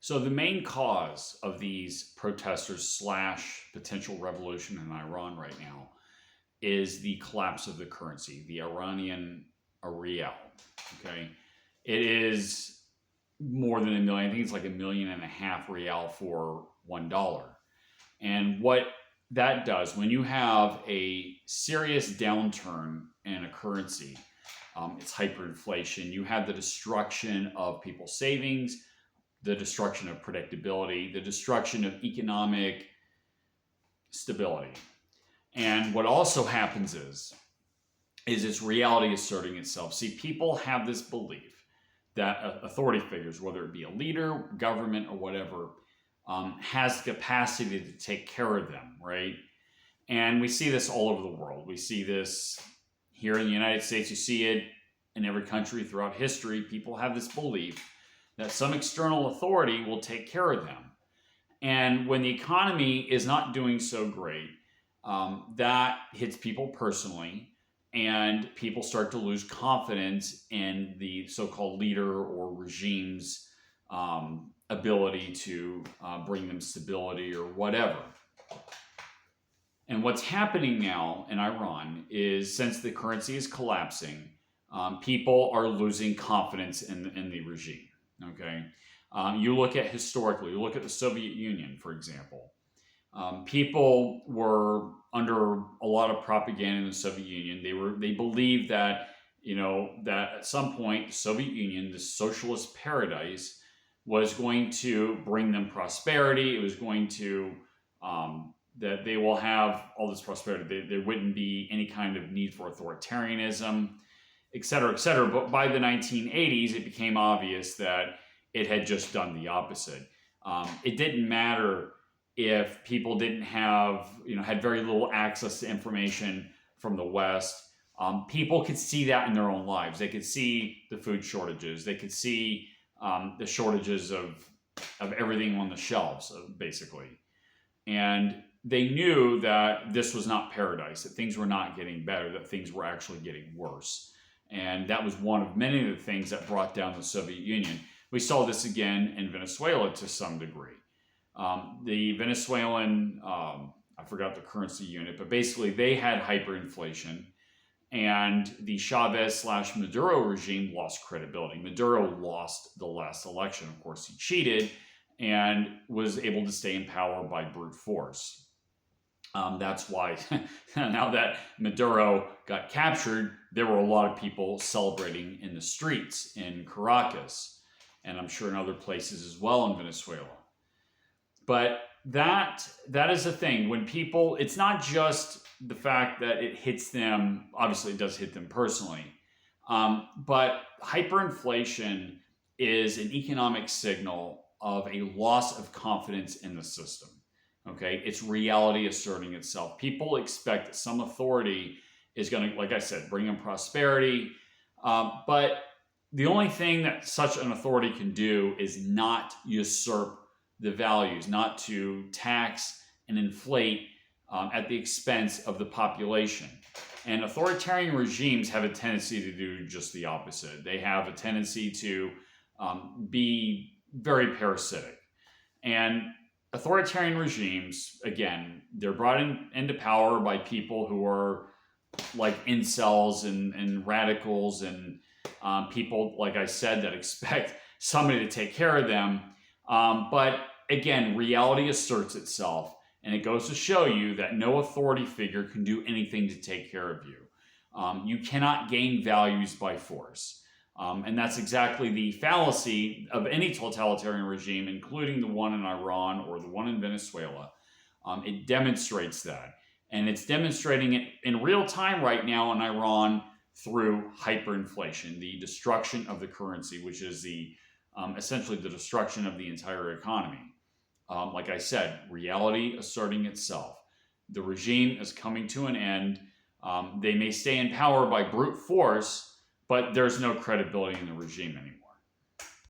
So the main cause of these protesters slash potential revolution in Iran right now is the collapse of the currency, the Iranian rial. Okay, it is more than a million. I think it's like 1.5 million rial for $1. And what that does when you have a serious downturn in a currency, it's hyperinflation. You have the destruction of people's savings, the destruction of predictability, the destruction of economic stability. And what also happens is this reality asserting itself. See, people have this belief that authority figures, whether it be a leader, government, or whatever, has the capacity to take care of them, right? And we see this all over the world. We see this here in the United States. You see it in every country throughout history. People have this belief that some external authority will take care of them. And when the economy is not doing so great, that hits people personally, and people start to lose confidence in the so-called leader or regime's ability to bring them stability or whatever. And what's happening now in Iran is, since the currency is collapsing, people are losing confidence in the regime. Okay, you look at historically, you look at the Soviet Union, for example. People were under a lot of propaganda in the Soviet Union. They believed that, that at some point the Soviet Union, this socialist paradise, was going to bring them prosperity. It was going to that they will have all this prosperity. There wouldn't be any kind of need for authoritarianism, et cetera, et cetera. But by the 1980s, it became obvious that it had just done the opposite. It didn't matter if people didn't have, had very little access to information from the West. People could see that in their own lives. They could see the food shortages. They could see the shortages of everything on the shelves, basically. And they knew that this was not paradise, that things were not getting better, that things were actually getting worse. And that was one of many of the things that brought down the Soviet Union. We saw this again in Venezuela to some degree. The Venezuelan, I forgot the currency unit, but basically they had hyperinflation, and the Chavez/Maduro regime lost credibility. Maduro lost the last election. Of course, he cheated and was able to stay in power by brute force. That's why now that Maduro got captured, there were a lot of people celebrating in the streets in Caracas, and I'm sure in other places as well in Venezuela. But that is the thing. When people, it's not just the fact that it hits them. Obviously, it does hit them personally. But hyperinflation is an economic signal of a loss of confidence in the system. Okay, it's reality asserting itself. People expect that some authority is going to, like I said, bring them prosperity. But the only thing that such an authority can do is not usurp the values, not to tax and inflate at the expense of the population. And authoritarian regimes have a tendency to do just the opposite. They have a tendency to be very parasitic. And authoritarian regimes, again, they're brought into power by people who are like incels and radicals and people, like I said, that expect somebody to take care of them. But again, reality asserts itself, and it goes to show you that no authority figure can do anything to take care of you. You cannot gain values by force. And that's exactly the fallacy of any totalitarian regime, including the one in Iran or the one in Venezuela. It demonstrates that. And it's demonstrating it in real time right now in Iran through hyperinflation, the destruction of the currency, which is essentially the destruction of the entire economy. Like I said, reality asserting itself. The regime is coming to an end. They may stay in power by brute force, but there's no credibility in the regime anymore.